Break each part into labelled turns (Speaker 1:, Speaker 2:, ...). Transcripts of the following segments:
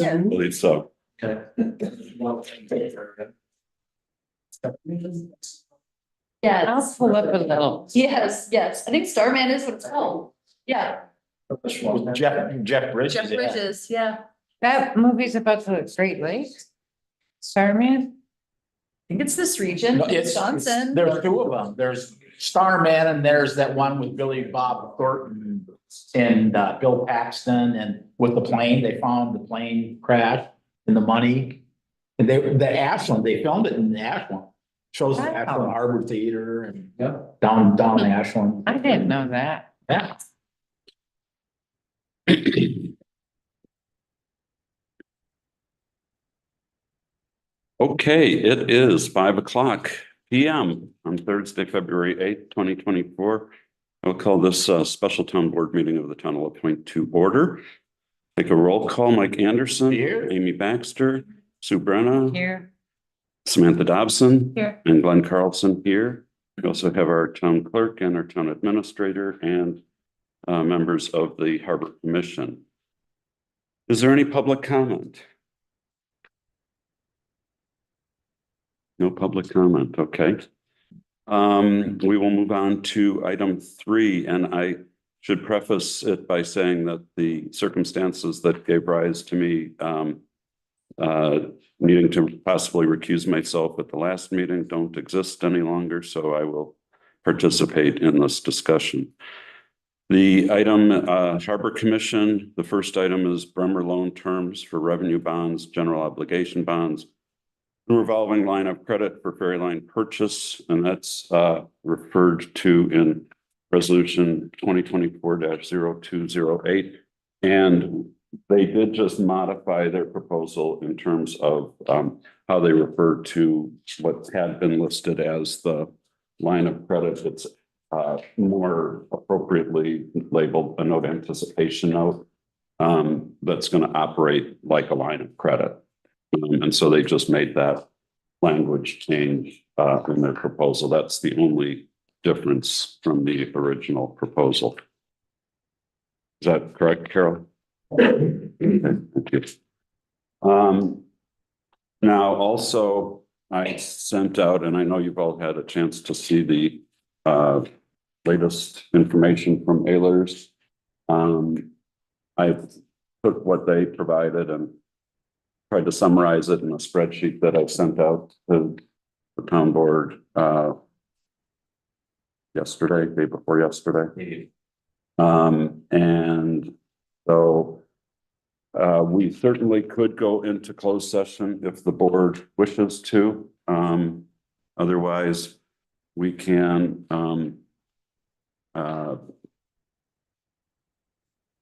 Speaker 1: I believe so.
Speaker 2: Okay.
Speaker 3: Yeah,
Speaker 4: I'll pull up a little.
Speaker 3: yes, I think Starman is what it's called. Yeah,
Speaker 2: Jeff Bridges.
Speaker 3: Jeff Bridges, yeah.
Speaker 4: That movie's about the Great Lakes. Starman?
Speaker 3: I think it's this region,
Speaker 2: No, it's-
Speaker 3: Wisconsin.
Speaker 2: There's two of them. There's Starman and there's that one with Billy Bob Thornton and Bill Paxton, and with the plane, they found the plane crash and the money. And the Ashland, they filmed it in Ashland. Shows the
Speaker 4: Wow.
Speaker 2: Ashland Harbor Theater and down Ashland.
Speaker 4: I didn't know that.
Speaker 2: Yeah.
Speaker 1: Okay, it is 5 PM on Thursday, February 8th, 2024. I'll call this a special town board meeting of the town of La Pointe to order. Take a roll call. Mike Anderson.
Speaker 2: Here.
Speaker 1: Amy Baxter. Sue Brenna.
Speaker 4: Here,
Speaker 1: Samantha Dobson.
Speaker 3: Here.
Speaker 1: And Glenn Carlson here. We also have our town clerk and our town administrator and members of the Harbor Commission. Is there any public comment? No public comment, okay. We will move on to item 3, and I should preface it by saying that the circumstances that gave rise to me needing to possibly recuse myself at the last meeting don't exist any longer, so I will participate in this discussion. The item, Harbor Commission, the first item is Bremer loan terms for revenue bonds, general obligation bonds, revolving line of credit for ferry line purchase, and that's referred to in resolution 2024-0208. And they did just modify their proposal in terms of how they refer to what had been listed as the line of credit. It's more appropriately labeled a note anticipation note that's going to operate like a line of credit. And so they just made that language change in their proposal. That's the only difference from the original proposal. Is that correct, Carol? Okay, thank you. Now also I sent out, and I know you've all had a chance to see the latest information from Ehlers. I've took what they provided and tried to summarize it in a spreadsheet that I sent out to the town board yesterday, day before yesterday. And so we certainly could go into closed session if the board wishes to. Otherwise, we can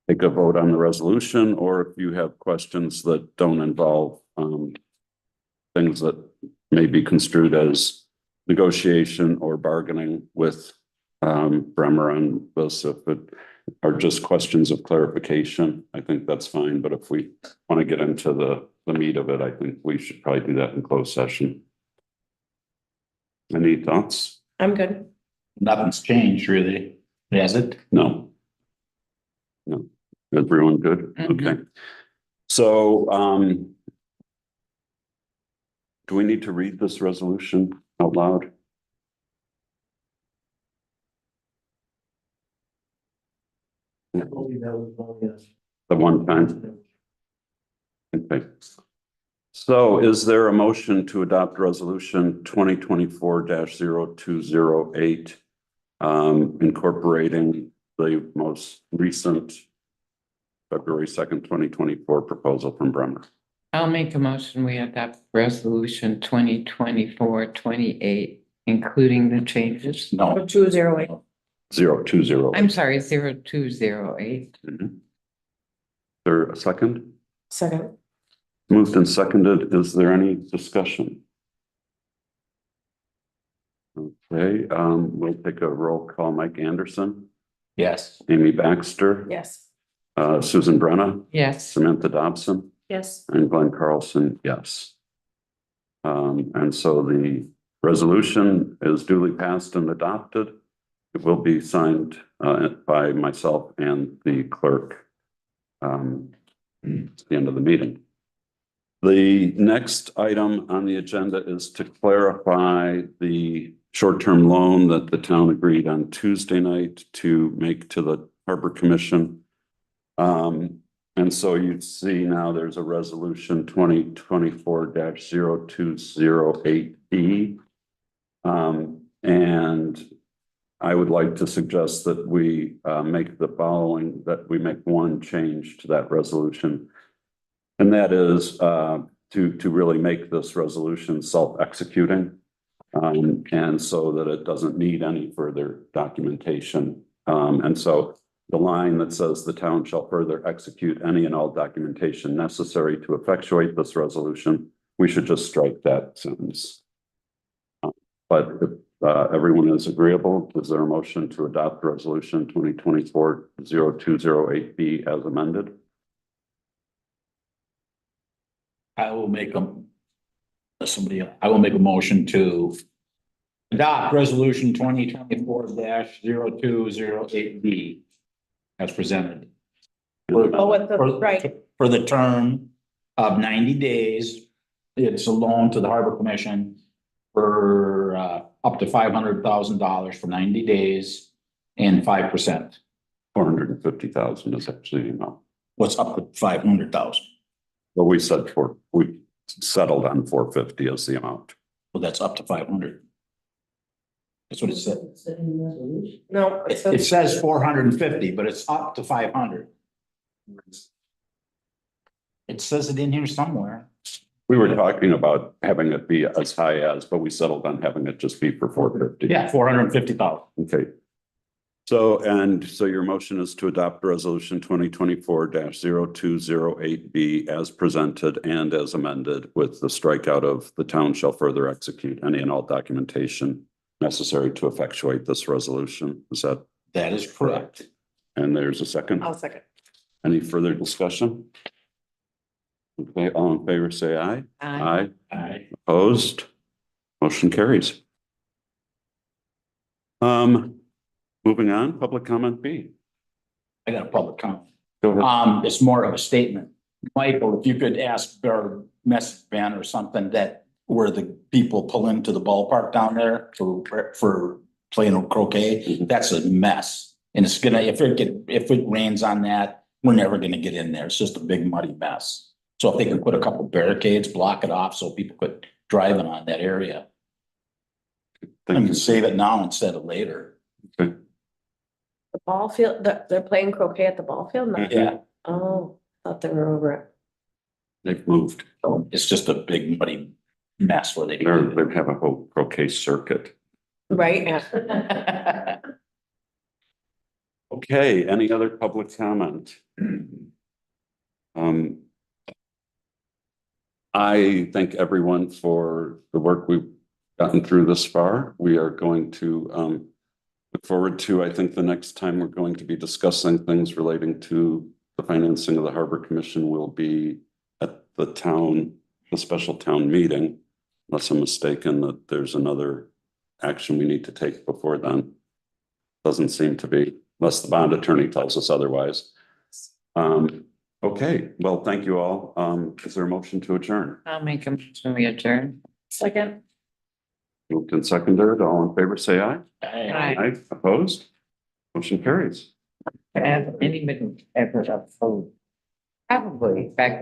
Speaker 1: take a vote on the resolution, or if you have questions that don't involve things that may be construed as negotiation or bargaining with Bremer on this, if it are just questions of clarification, I think that's fine. But if we want to get into the meat of it, I think we should probably do that in closed session. Any thoughts?
Speaker 5: I'm good.
Speaker 2: Nothing's changed really, has it?
Speaker 1: No. No. Everyone good? Okay. So, do we need to read this resolution out loud? The one time? Okay. So is there a motion to adopt resolution 2024-0208, incorporating the most recent February 2nd, 2024 proposal from Bremer?
Speaker 4: I'll make a motion. We adopt resolution 2024-28, including the changes.
Speaker 2: No.
Speaker 5: 208.
Speaker 1: 0208.
Speaker 4: I'm sorry, 0208.
Speaker 1: Mhm. There a second?
Speaker 5: Second.
Speaker 1: Moved and seconded. Is there any discussion? Okay, we'll take a roll call. Mike Anderson,
Speaker 2: Yes.
Speaker 1: Amy Baxter,
Speaker 5: Yes.
Speaker 1: Susan Brenna,
Speaker 4: Yes,
Speaker 1: Samantha Dobson,
Speaker 5: Yes.
Speaker 1: and Glenn Carlson, yes. And so the resolution is duly passed and adopted. It will be signed by myself and the clerk at the end of the meeting. The next item on the agenda is to clarify the short-term loan that the town agreed on Tuesday night to make to the Harbor Commission. And so you see now there's a resolution 2024-0208B. And I would like to suggest that we make the following, that we make one change to that resolution. And that is to really make this resolution self-executing. And so that it doesn't need any further documentation. And so the line that says the town shall further execute any and all documentation necessary to effectuate this resolution, we should just strike that sentence. But if everyone is agreeable, is there a motion to adopt resolution 2024-0208B as amended?
Speaker 2: I will make a motion to adopt resolution 2024-0208B as presented.
Speaker 3: Oh, with the,
Speaker 2: For-
Speaker 3: right,
Speaker 2: For the term of 90 days. It's a loan to the Harbor Commission for up to $500,000 for 90 days and 5%.
Speaker 1: 450,000 is actually the amount.
Speaker 2: What's up to 500,000?
Speaker 1: But we settled on 450 as the amount.
Speaker 2: Well, that's up to 500. That's what it said.
Speaker 3: no,
Speaker 2: It says 450, but it's up to 500. It says it in here somewhere.
Speaker 1: We were talking about having it be as high as, but we settled on having it just be for 450.
Speaker 2: Yeah, 450,000.
Speaker 1: Okay. So your motion is to adopt resolution 2024-0208B as presented and as amended with the strikeout of the town shall further execute any and all documentation necessary to effectuate this resolution. Is that,
Speaker 2: That is correct.
Speaker 1: and there's a second?
Speaker 3: I'll second.
Speaker 1: Any further discussion? Okay, all in favor, say aye. Aye.
Speaker 2: Aye.
Speaker 1: Opposed? Motion carries. Moving on, public comment B.
Speaker 2: I got a public comment.
Speaker 1: Go ahead.
Speaker 2: It's more of a statement. Michael, if you could ask our message van or something that where the people pull into the ballpark down there for playing croquet,
Speaker 1: Mhm.
Speaker 2: that's a mess. And it's gonna, if it rains on that, we're never gonna get in there. It's just a big muddy mess. So if they could put a couple barricades, block it off so people could drive in on that area.
Speaker 1: Thank
Speaker 2: And
Speaker 1: you.
Speaker 2: save it now instead of later.
Speaker 1: Okay.
Speaker 3: The ball field, they're playing croquet at the ball field now?
Speaker 2: Yeah,
Speaker 3: Oh, thought they were over it.
Speaker 1: They've moved.
Speaker 2: it's just a big muddy mess where they.
Speaker 1: They have a whole croquet circuit.
Speaker 3: Right, yeah.
Speaker 1: Okay, any other public comment? I thank everyone for the work we've gotten through this far. We are going to look forward to, I think the next time we're going to be discussing things relating to the financing of the Harbor Commission will be at the special town meeting. Unless I'm mistaken that there's another action we need to take before then. Doesn't seem to be, unless the bond attorney tells us otherwise. Okay, well, thank you all. Is there a motion to adjourn?
Speaker 4: I'll make a motion, we adjourn.
Speaker 3: Second.
Speaker 1: Moved and seconded, all in favor, say aye.
Speaker 4: Aye.
Speaker 1: Aye, opposed? Motion carries.
Speaker 4: Have anybody ever, probably back